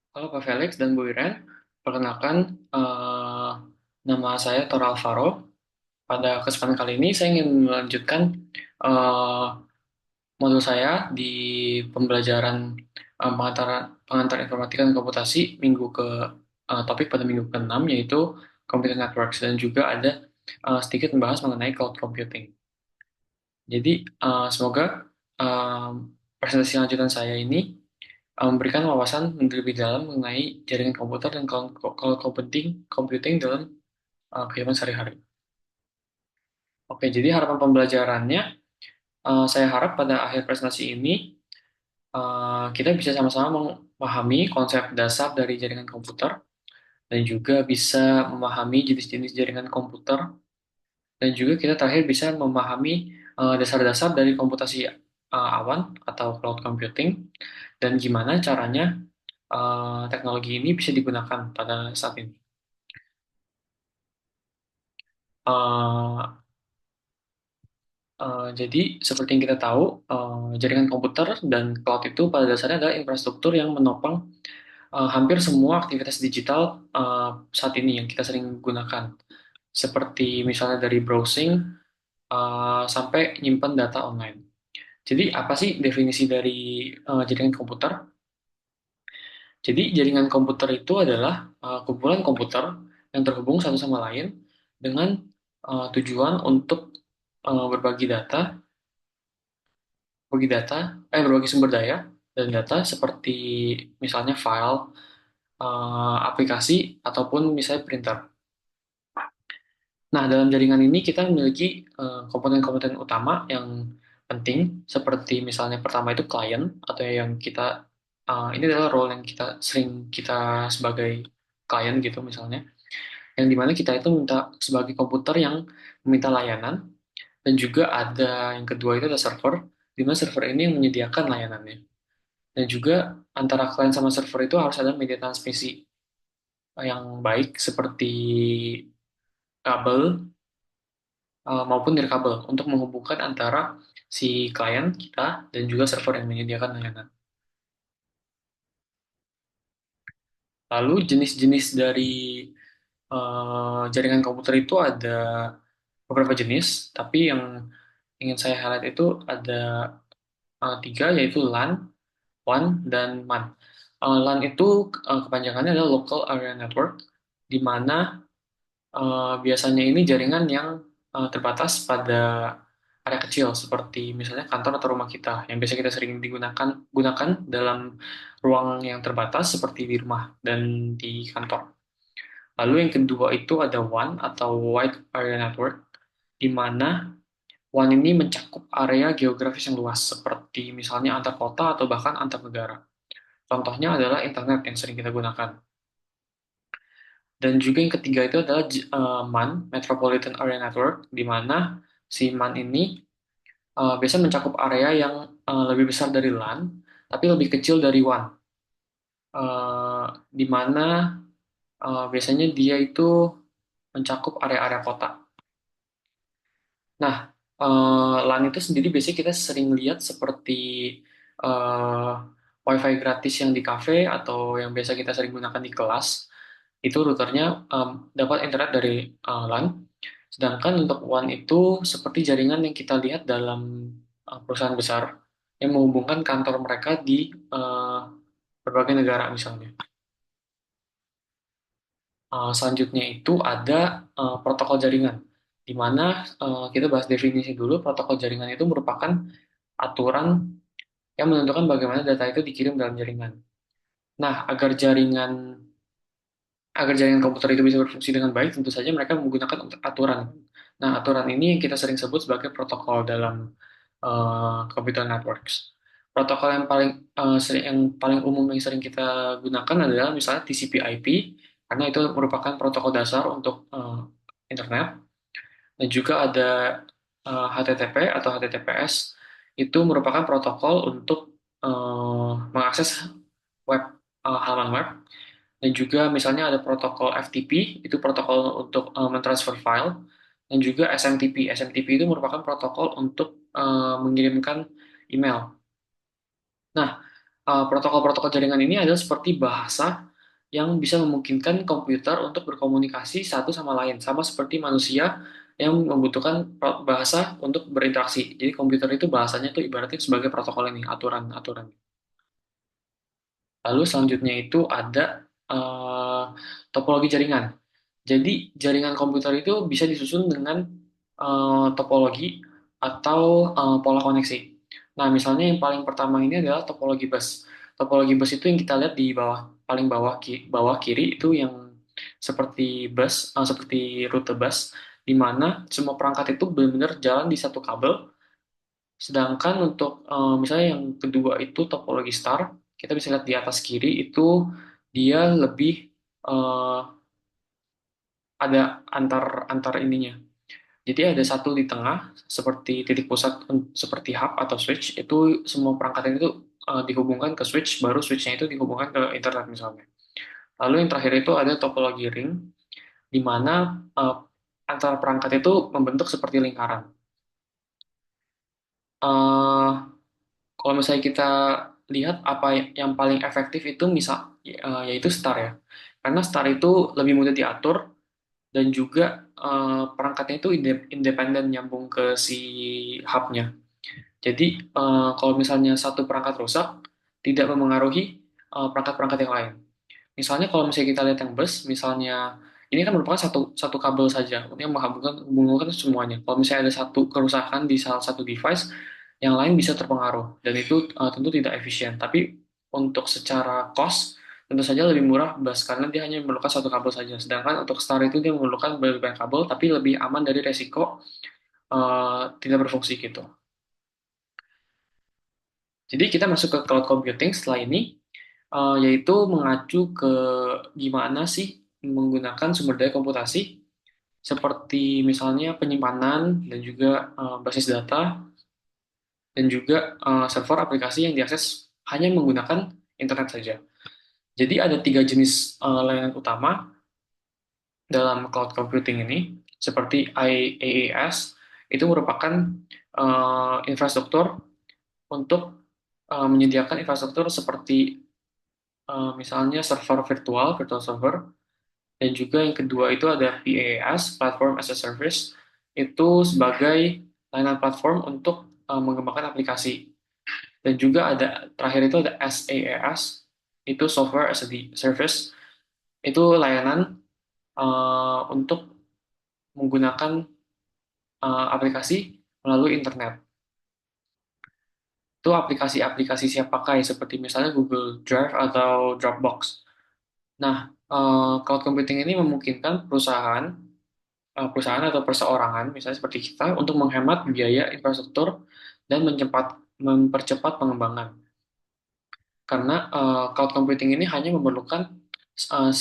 Halo Pak Felix dan Bu Iren, perkenalkan nama saya Tora Alvaro. Pada kesempatan kali ini saya ingin melanjutkan eh, modul saya di pembelajaran pengantar informatika dan komputasi topik pada minggu ke-6 yaitu Computer Networks dan juga ada sedikit membahas mengenai cloud computing. Jadi semoga eh, presentasi lanjutan saya ini memberikan wawasan lebih dalam mengenai jaringan komputer dan cloud computing dalam kehidupan sehari-hari. Oke, jadi harapan pembelajarannya, saya harap pada akhir presentasi ini kita bisa sama-sama memahami konsep dasar dari jaringan komputer dan juga bisa memahami jenis-jenis jaringan komputer dan juga kita terakhir bisa memahami dasar-dasar dari komputasi awan atau cloud computing dan gimana caranya teknologi ini bisa digunakan pada saat ini. Eh, jadi, seperti yang kita tahu, jaringan komputer dan cloud itu pada dasarnya adalah infrastruktur yang menopang hampir semua aktivitas digital saat ini yang kita sering gunakan. Seperti misalnya dari browsing sampai nyimpan data online. Jadi, apa sih definisi dari jaringan komputer? Jadi, jaringan komputer itu adalah kumpulan komputer yang terhubung satu sama lain dengan tujuan untuk berbagi berbagi sumber daya dan data seperti misalnya file, aplikasi, ataupun misalnya printer. Nah, dalam jaringan ini kita memiliki komponen-komponen utama yang penting, seperti misalnya pertama itu klien, atau yang ini adalah role yang kita sebagai klien gitu misalnya, yang dimana kita itu minta sebagai komputer yang meminta layanan, dan juga ada yang kedua itu ada server, di mana server ini yang menyediakan layanannya. Dan juga antara client sama server itu harus ada media transmisi yang baik seperti kabel maupun nirkabel untuk menghubungkan antara si klien kita dan juga server yang menyediakan layanan. Lalu jenis-jenis dari jaringan komputer itu ada beberapa jenis, tapi yang ingin saya highlight itu ada tiga, yaitu LAN, WAN, dan MAN. LAN itu kepanjangannya adalah Local Area Network, di mana biasanya ini jaringan yang terbatas pada area kecil seperti misalnya kantor atau rumah kita yang biasa kita sering gunakan dalam ruang yang terbatas seperti di rumah dan di kantor. Lalu yang kedua itu ada WAN atau Wide Area Network, di mana WAN ini mencakup area geografis yang luas seperti misalnya antar kota atau bahkan antar negara. Contohnya adalah internet yang sering kita gunakan. Dan juga yang ketiga itu adalah MAN, Metropolitan Area Network, di mana si MAN ini biasa mencakup area yang lebih besar dari LAN, tapi lebih kecil dari WAN, di mana biasanya dia itu mencakup area-area kota. Nah, LAN itu sendiri biasanya kita sering lihat seperti eh, WiFi gratis yang di kafe atau yang biasa kita sering gunakan di kelas. Itu routernya dapat internet dari LAN. Sedangkan untuk WAN itu seperti jaringan yang kita lihat dalam perusahaan besar yang menghubungkan kantor mereka di eh, berbagai negara misalnya. Selanjutnya itu ada protokol jaringan, di mana kita bahas definisi dulu. Protokol jaringan itu merupakan aturan yang menentukan bagaimana data itu dikirim dalam jaringan. Nah, agar jaringan komputer itu bisa berfungsi dengan baik, tentu saja mereka menggunakan aturan. Nah, aturan ini yang kita sering sebut sebagai protokol dalam computer networks. Protokol yang paling umum yang sering kita gunakan adalah misalnya TCP/IP, karena itu merupakan protokol dasar untuk internet. Dan juga ada HTTP atau HTTPS, itu merupakan protokol untuk mengakses halaman web. Dan juga misalnya ada protokol FTP, itu protokol untuk mentransfer file, dan juga SMTP. SMTP itu merupakan protokol untuk mengirimkan email. Nah, Protokol-protokol jaringan ini adalah seperti bahasa yang bisa memungkinkan komputer untuk berkomunikasi satu sama lain, sama seperti manusia yang membutuhkan bahasa untuk berinteraksi. Jadi komputer itu bahasanya itu ibaratnya sebagai protokol ini, aturan-aturan. Lalu selanjutnya itu ada eh, topologi jaringan. Jadi jaringan komputer itu bisa disusun dengan topologi atau pola koneksi. Nah, misalnya yang paling pertama ini adalah topologi bus. Topologi bus itu yang kita lihat di bawah, paling bawah, bawah kiri itu yang seperti bus, seperti rute bus, di mana semua perangkat itu benar-benar jalan di satu kabel. Sedangkan untuk misalnya yang kedua itu topologi star, kita bisa lihat di atas kiri itu dia lebih eh, ada antar ininya. Jadi ada satu di tengah seperti titik pusat seperti hub atau switch itu semua perangkat itu dihubungkan ke switch baru switchnya itu dihubungkan ke internet misalnya. Lalu yang terakhir itu ada topologi ring di mana antara perangkat itu membentuk seperti lingkaran. Eh, Kalau misalnya kita lihat apa yang paling efektif itu misal yaitu star ya. Karena star itu lebih mudah diatur dan juga perangkatnya itu independen nyambung ke si hubnya. Jadi kalau misalnya satu perangkat rusak tidak memengaruhi perangkat-perangkat yang lain. Misalnya kalau misalnya kita lihat yang bus, misalnya ini kan merupakan satu satu kabel saja yang menghubungkan semuanya. Kalau misalnya ada satu kerusakan di salah satu device, yang lain bisa terpengaruh dan itu tentu tidak efisien. Tapi untuk secara cost tentu saja lebih murah bus karena dia hanya memerlukan satu kabel saja. Sedangkan untuk Star itu dia memerlukan berbagai banyak kabel tapi lebih aman dari resiko tidak berfungsi gitu. Jadi kita masuk ke cloud computing setelah ini, yaitu mengacu ke gimana sih menggunakan sumber daya komputasi, seperti misalnya penyimpanan dan juga basis data, dan juga server aplikasi yang diakses hanya menggunakan internet saja. Jadi ada tiga jenis layanan utama dalam cloud computing ini, seperti IaaS, itu merupakan infrastruktur untuk menyediakan infrastruktur seperti misalnya server virtual, virtual server, dan juga yang kedua itu ada PaaS, Platform as a Service, itu sebagai layanan platform untuk mengembangkan aplikasi. Dan juga ada terakhir itu ada SaaS, itu Software as a Service, itu layanan untuk menggunakan aplikasi melalui internet. Itu aplikasi-aplikasi siap pakai seperti misalnya Google Drive atau Dropbox. Nah, cloud computing ini memungkinkan perusahaan atau perseorangan, misalnya seperti kita, untuk menghemat biaya infrastruktur dan mempercepat pengembangan. Karena cloud computing ini hanya memerlukan uh,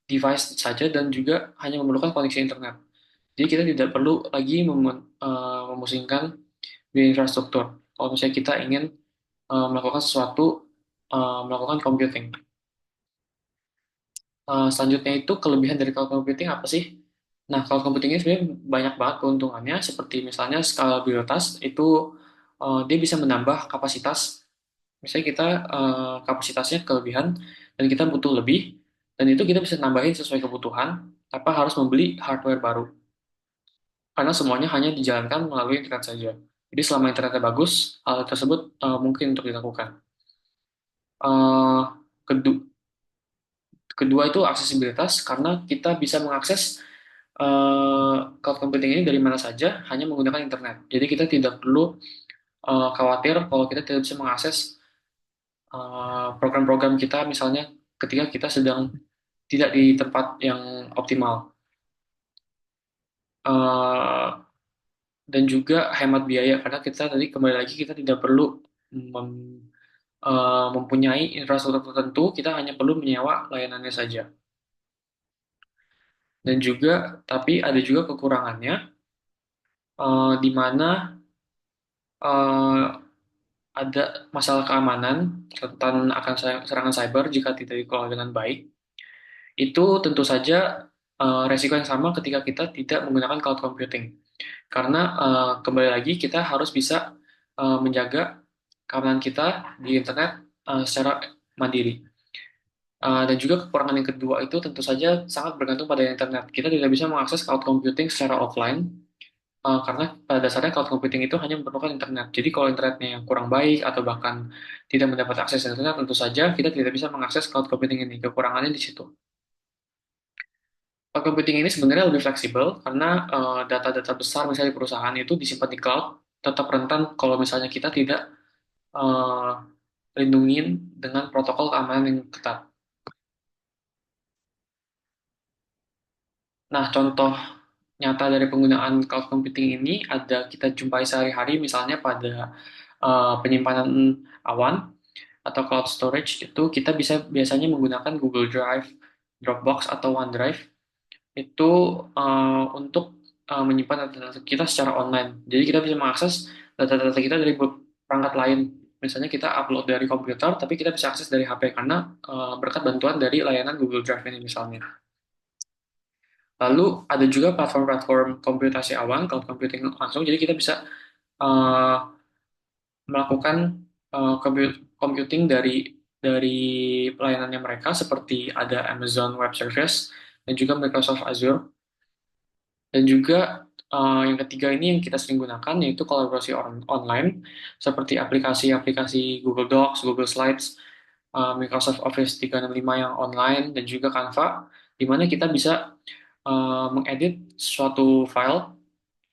device saja dan juga hanya memerlukan koneksi internet. Jadi kita tidak perlu lagi memusingkan biaya infrastruktur. Kalau misalnya kita ingin melakukan sesuatu, melakukan computing. Selanjutnya itu kelebihan dari cloud computing apa sih? Nah, cloud computing ini sebenarnya banyak banget keuntungannya, seperti misalnya skalabilitas itu dia bisa menambah kapasitas. Misalnya kita kapasitasnya kelebihan dan kita butuh lebih, dan itu kita bisa nambahin sesuai kebutuhan, tanpa harus membeli hardware baru. Karena semuanya hanya dijalankan melalui internet saja. Jadi selama internetnya bagus, hal tersebut mungkin untuk dilakukan. Eh, kedu- Kedua itu aksesibilitas, karena kita bisa mengakses cloud computing ini dari mana saja hanya menggunakan internet. Jadi kita tidak perlu khawatir kalau kita tidak bisa mengakses program-program kita misalnya ketika kita sedang tidak di tempat yang optimal. Eh, dan juga hemat biaya karena kita tadi kembali lagi kita tidak perlu mempunyai infrastruktur tertentu, kita hanya perlu menyewa layanannya saja. Dan juga tapi ada juga kekurangannya di mana eh, ada masalah keamanan, rentan akan serangan cyber jika tidak dikelola dengan baik. Itu tentu saja resiko yang sama ketika kita tidak menggunakan cloud computing. Karena kembali lagi kita harus bisa menjaga keamanan kita di internet secara mandiri. Dan juga kekurangan yang kedua itu tentu saja sangat bergantung pada internet. Kita tidak bisa mengakses cloud computing secara offline karena pada dasarnya cloud computing itu hanya memerlukan internet. Jadi kalau internetnya yang kurang baik atau bahkan tidak mendapat akses internet, tentu saja kita tidak bisa mengakses cloud computing ini. Kekurangannya di situ. Cloud computing ini sebenarnya lebih fleksibel karena data-data besar misalnya di perusahaan itu disimpan di cloud, tetap rentan kalau misalnya kita tidak eh, lindungin dengan protokol keamanan yang ketat. Nah, contoh nyata dari penggunaan cloud computing ini ada kita jumpai sehari-hari misalnya pada penyimpanan awan atau cloud storage itu kita bisa biasanya menggunakan Google Drive, Dropbox atau OneDrive itu untuk menyimpan data-data kita secara online. Jadi kita bisa mengakses data-data kita dari perangkat lain. Misalnya kita upload dari komputer, tapi kita bisa akses dari HP karena berkat bantuan dari layanan Google Drive ini misalnya. Lalu ada juga platform-platform komputasi awan, cloud computing langsung. Jadi kita bisa uh, melakukan computing dari pelayanannya mereka seperti ada Amazon Web Service dan juga Microsoft Azure. Dan juga yang ketiga ini yang kita sering gunakan yaitu kolaborasi online seperti aplikasi-aplikasi Google Docs, Google Slides, Microsoft Office 365 yang online dan juga Canva di mana kita bisa mengedit suatu file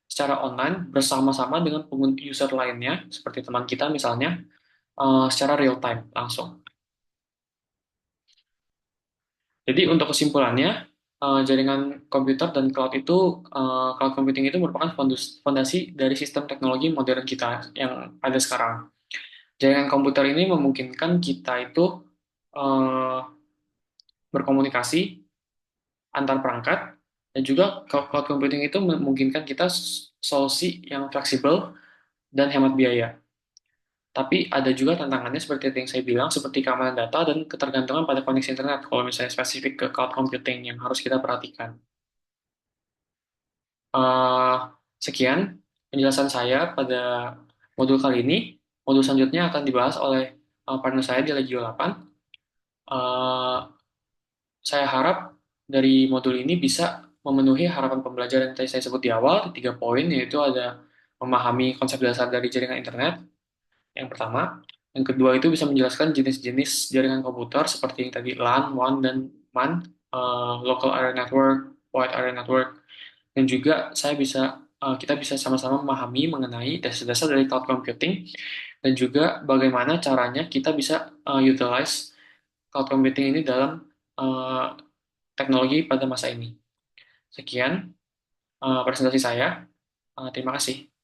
secara online bersama-sama dengan pengguna user lainnya seperti teman kita misalnya secara real time langsung. Jadi untuk kesimpulannya, jaringan komputer dan cloud computing itu merupakan fondasi dari sistem teknologi modern kita yang ada sekarang. Jaringan komputer ini memungkinkan kita itu uh, berkomunikasi antar perangkat, dan juga cloud computing itu memungkinkan kita solusi yang fleksibel dan hemat biaya. Tapi ada juga tantangannya seperti yang saya bilang, seperti keamanan data dan ketergantungan pada koneksi internet, kalau misalnya spesifik ke cloud computing yang harus kita perhatikan. Eh, Sekian penjelasan saya pada modul kali ini. Modul selanjutnya akan dibahas oleh partner saya di Legio 8. Eh, saya harap dari modul ini bisa memenuhi harapan pembelajaran yang tadi saya sebut di awal, 3 poin, yaitu ada memahami konsep dasar dari jaringan internet, yang pertama. Yang kedua itu bisa menjelaskan jenis-jenis jaringan komputer seperti yang tadi LAN, WAN, dan MAN, Local Area Network, Wide Area Network, dan juga kita bisa sama-sama memahami mengenai dasar-dasar dari cloud computing dan juga bagaimana caranya kita bisa utilize cloud computing ini dalam uh, teknologi pada masa ini. Sekian presentasi saya. Terima kasih.